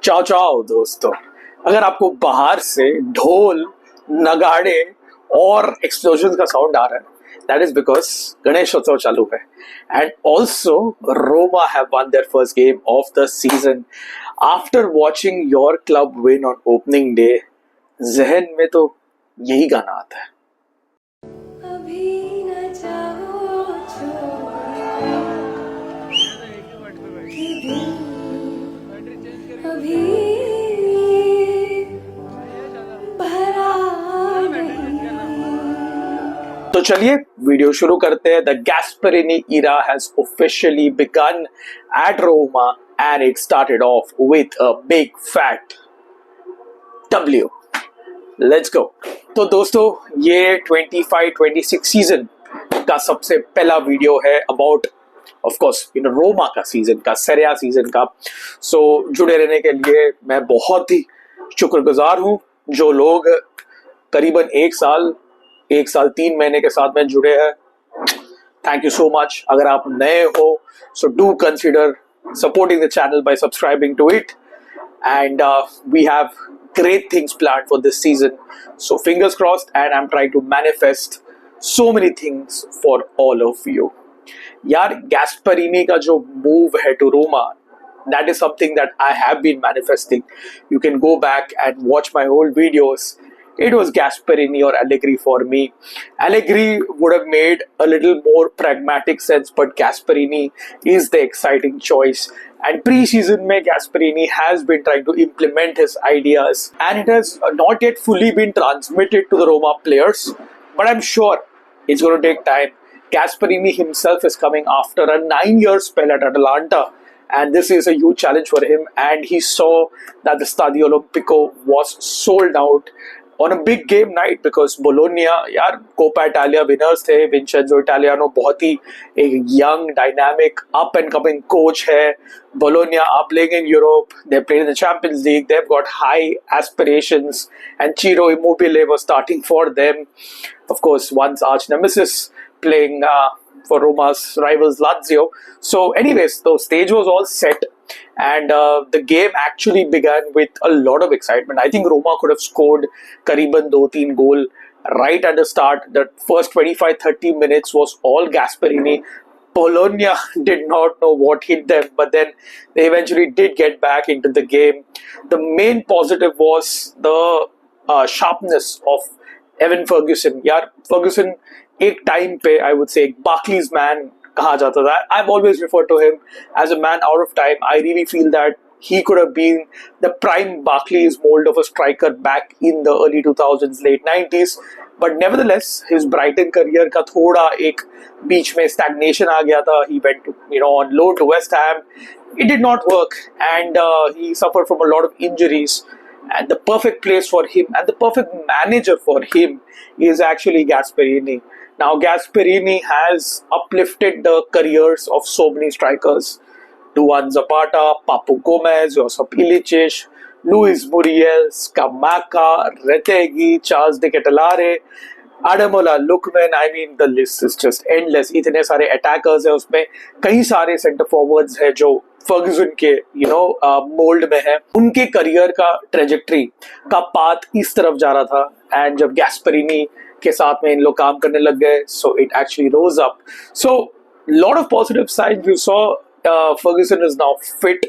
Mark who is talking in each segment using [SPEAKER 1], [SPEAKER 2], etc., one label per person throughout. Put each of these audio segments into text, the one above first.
[SPEAKER 1] चाओ चाओ दोस्तों, अगर आपको बाहर से ढोल, नगाड़े और एक्सप्लोजन का साउंड आ रहा है, that is because Ganesh Utsav चालू है. And also Roma have won their first game of the season. After watching your club win on opening day, जहन में तो यही गाना आता है.
[SPEAKER 2] अभी न जाओ अभी भरा
[SPEAKER 1] तो चलिए वीडियो शुरू करते हैं. The Gasperini era has officially begun at Roma and it started off with a big fat W. Let's go. तो दोस्तों ये 25-26 सीजन का सबसे पहला वीडियो है अबाउट ऑफ कोर्स रोमा का सीजन का, सेरिया सीजन का. सो जुड़े रहने के लिए मैं बहुत ही शुक्रगुजार हूँ. जो लोग करीबन एक साल 3 महीने के साथ में जुड़े हैं, थैंक यू सो मच. अगर आप नए हो so do consider supporting the channel by subscribing to it. And we have great things planned for this season, so fingers crossed, and I'm trying to manifest so many things for all of you. यार गैस्परिनी का जो move है to Roma, that is something that I have been manifesting. You can go back and watch my old videos. It was Gasperini or Allegri for me. Allegri would have made a little more pragmatic sense, but Gasperini is the exciting choice. And pre-season mein Gasperini has been trying to implement his ideas, and it has not yet fully been transmitted to the Roma players, but I'm sure it's going to take time. Gasperini himself is coming after a 9-year spell at Atalanta, and this is a huge challenge for him, and he saw that the Stadio Olimpico was sold out on a big game night because Bologna यार Coppa Italia winners थे. विंचेंजो Italiano बहुत ही एक young dynamic up and coming coach है. Bologna are playing in Europe, they played in the Champions League, they've got high aspirations, and Ciro Immobile was starting for them. Of course, once arch nemesis playing for Roma's rivals Lazio. So anyways, the stage was all set, and the game actually began with a lot of excitement. I think Roma could have scored करीबन 2-3 goal right at the start. The first 25-30 minutes was all Gasperini. Bologna did not know what hit them, but then they eventually did get back into the game. The main positive was the sharpness of Evan Ferguson. यार Ferguson एक time पे I would say Barkley's man कहा जाता था. I've always referred to him as a man out of time. I really feel that he could have been the prime Barkley's mold of a striker back in the early 2000s, late 90s. But nevertheless, his Brighton career का थोड़ा एक बीच में stagnation आ गया था. He went on loan to West Ham. It did not work, and he suffered from a lot of injuries. And the perfect place for him and the perfect manager for him is actually Gasperini. Now Gasperini has uplifted the careers of so many strikers. Duan Zapata, Papu Gomez, Josip Ilicic, Luis Muriel, Scamacca, Retegui, Charles De Ketelaere, Ademola Lookman. I mean the list is just endless. इतने सारे attackers है उसमें, कई सारे center forwards है जो Ferguson के mould में है. उनके करियर का ट्रेजेक्ट्री का पाथ इस तरफ जा रहा था, एंड जब गैस्परिनी के साथ में इन लोग काम करने लग गए, so it actually rose up. So lot of positive signs. You saw Ferguson is now fit,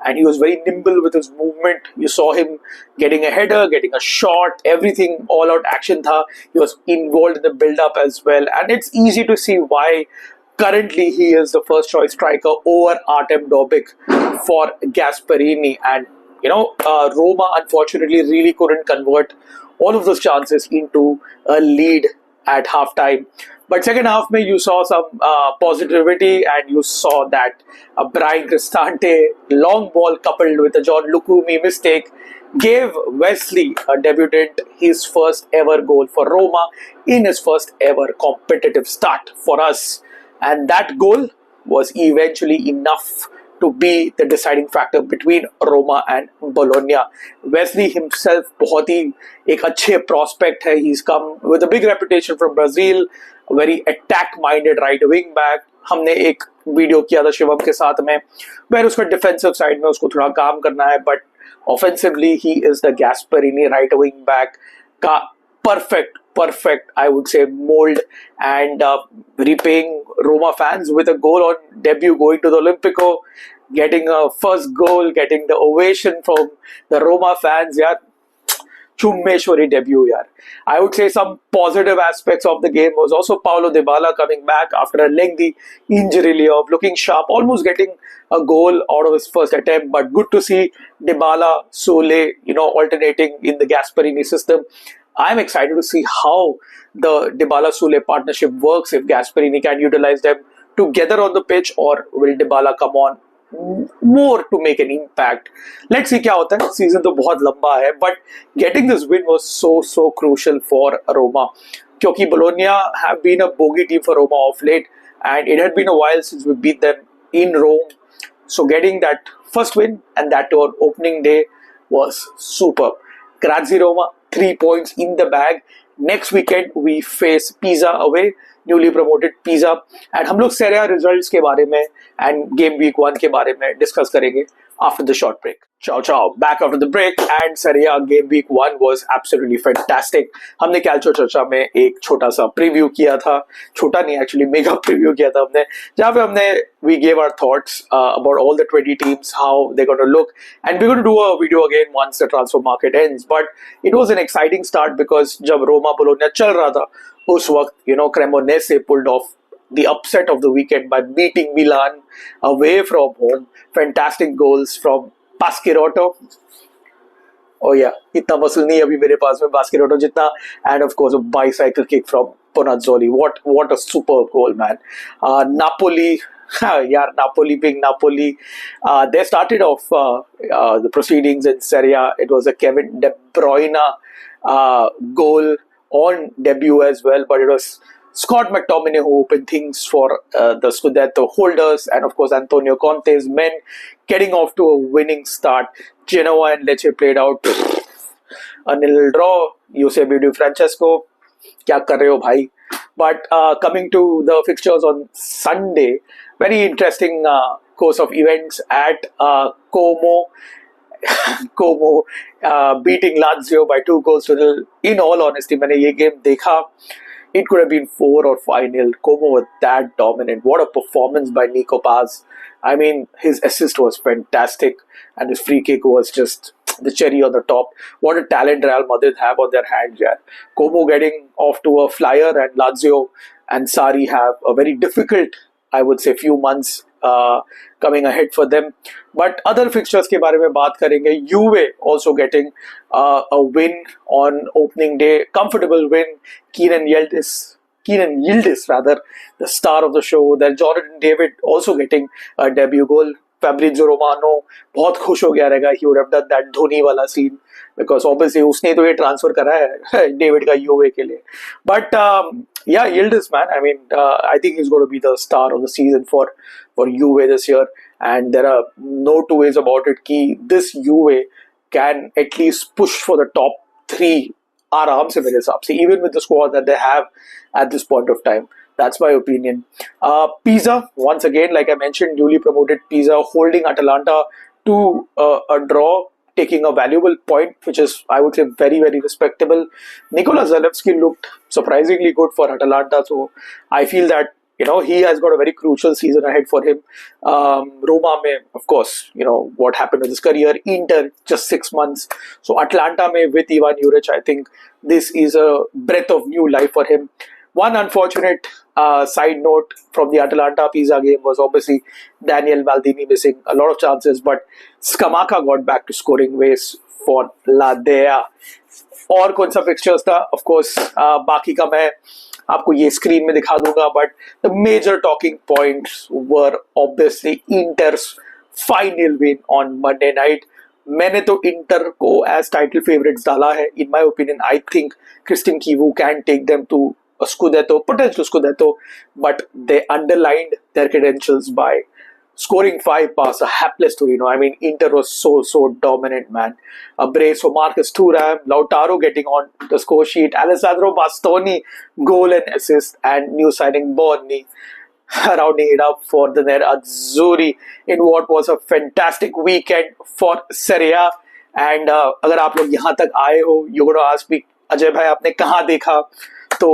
[SPEAKER 1] and he was very nimble with his movement. You saw him getting a header, getting a shot, everything, all out action tha. He was involved in the build up as well, and it's easy to see why currently he is the first choice striker over Artem Dobic for Gasperini. And Roma unfortunately really couldn't convert all of those chances into a lead at halftime. But second half mein you saw some positivity, and you saw that Brian Cristante long ball coupled with a John Lukumi mistake gave Wesley, a debutant, his first ever goal for Roma in his first ever competitive start for us. And that goal was eventually enough to be the deciding factor between Roma and Bologna. Wesley himself बहुत ही एक अच्छे prospect है. He's come with a big reputation from Brazil, a very attack-minded right wing back. हमने एक video किया था शिवम के साथ में, where उसका डिफेंसिव साइड में उसको थोड़ा काम करना है, but Offensively, he is the Gasperini right wing back. Perfect, I would say, mold, and repaying Roma fans with a goal on debut, going to the Olimpico, getting a first goal, getting the ovation from the Roma fans. Yeah, Chummeshwari debut, yaar. I would say some positive aspects of the game was also Paulo Dybala coming back after a lengthy injury layoff, looking sharp, almost getting a goal out of his first attempt. But good to see Dybala, Sole, alternating in the Gasperini system. I'm excited to see how the Dybala Sule partnership works, if Gasperini can utilize them together on the pitch, or will Dybala come on more to make an impact. Let's see क्या होता है. Season तो बहुत लंबा है, but getting this win was so crucial for Roma, क्योंकि Bologna have been a bogey team for Roma of late, and it had been a while since we beat them in Rome. So getting that first win, and that on opening day, was superb. Grazie Roma, 3 points in the bag. Next weekend we face Pisa away, newly promoted Pisa, and हम लोग Serie A results के बारे में and game week 1 के बारे में discuss करेंगे after the short break. Ciao. Back after the break, and Serie A game week 1 was absolutely fantastic. हमने Calcio चर्चा में एक छोटा सा preview किया था, छोटा नहीं actually mega preview किया था हमने, जहाँ पे हमने we gave our thoughts about all the 20 teams, how they're going to look, and we're going to do a video again once the transfer market ends. But it was an exciting start because जब Roma Bologna चल रहा था उस वक्त Cremonese pulled off the upset of the weekend by beating Milan away from home. Fantastic goals from Paschirotto. Oh yeah, इतना muscle नहीं अभी मेरे पास में Paschirotto जितना, and of course a bicycle kick from Bonazzoli. What a superb goal, man. Napoli, Napoli being Napoli, they started off the proceedings in Serie A. It was a Kevin De Bruyne goal on debut as well, but it was Scott McTominay who opened things for the Scudetto holders, and of course Antonio Conte's men getting off to a winning start. Genoa and Lecce played out a nil draw. Eusebio Di Francesco, kya kar rahe ho bhai? But coming to the fixtures on Sunday, very interesting course of events at Como. Como beating Lazio by 2-0. In all honesty, मैंने ये game देखा. It could have been 4 or 5-0. Como was that dominant. What a performance by Nico Paz. I mean, his assist was fantastic, and his free kick was just the cherry on the top. What a talent Real Madrid have on their hands, yeah. Como getting off to a flyer, and Lazio and Sarri have a very difficult, I would say, few months coming ahead for them. But other fixtures के बारे में बात करेंगे. Juve also getting a win on opening day, comfortable win. Kieran Yildiz rather, the star of the show. Then Jonathan David also getting a debut goal. Fabrizio Romano बहुत खुश हो गया रहेगा. He would have done that Dhoni वाला scene, because obviously उसने तो ये transfer करा है डेविड का यूवे के लिए. But yeah, Yildiz, man, I mean, I think he's going to be the star of the season for Juve this year, and there are no two ways about it कि this Juve can at least push for the top 3 आराम से मेरे हिसाब से, even with the squad that they have at this point of time. That's my opinion. Pisa, once again, like I mentioned, newly promoted Pisa holding Atalanta to a draw, taking a valuable point, which is, I would say, very respectable. Nikola Zalewski looked surprisingly good for Atalanta, so I feel that he has got a very crucial season ahead for him. Roma mein, of course, what happened with his career. Inter, just 6 months. So Atlanta mein, with Ivan Juric, I think this is a breath of new life for him. One unfortunate side note from the Atalanta-Pisa game was obviously Daniel Maldini missing a lot of chances, but Scamacca got back to scoring ways for La Dea. और कौन सा fixtures था? Of course, बाकी का मैं आपको ये screen में दिखा दूंगा, but the major talking points were obviously Inter's 5-0 win on Monday night. मैंने तो इंटर को as title favorites डाला है. In my opinion, I think Christian Kivu can take them to a Scudetto, potential Scudetto, but they underlined their credentials by scoring 5 past a hapless Torino. I mean, Inter was so dominant, man. A brace for Marcus Thuram, Lautaro getting on the score sheet, Alessandro Bastoni goal and assist, and new signing Bonni rounding it up for the Nerazzurri in what was a fantastic weekend for Serie A. And अगर आप लोग यहाँ तक आए हो, you gonna ask me Ajay भाई आपने कहाँ देखा, तो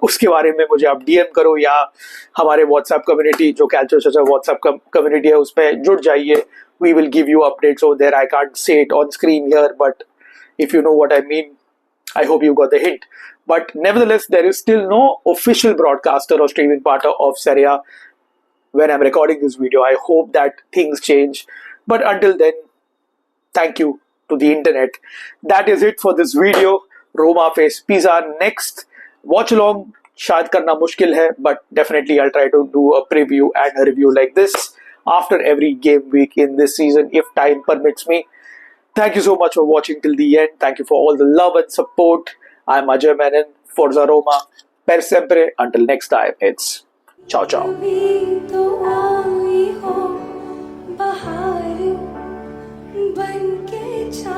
[SPEAKER 1] उसके बारे में मुझे आप डीएम करो या हमारे व्हाट्सएप कम्युनिटी जो कैल्चो चाचा व्हाट्सएप कम्युनिटी है उस पर जुड़ जाइए. We will give you updates over there. I can't say it on screen here, but if you know what I mean, I hope you got the hint. But nevertheless, there is still no official broadcaster or streaming partner of Serie A when I'm recording this video. I hope that things change. But until then, thank you to the internet. That is it for this video. Roma face Pisa next. Watch along. शायद करना मुश्किल है, but definitely I'll try to do a preview and a review like this after every game week in this season if time permits me. Thank you so much for watching till the end. Thank you for all the love and support. I'm Ajay Menon, Forza Roma. Per sempre. Until next time, it's ciao ciao.
[SPEAKER 2] कभी तो आई हो बहार बनके छा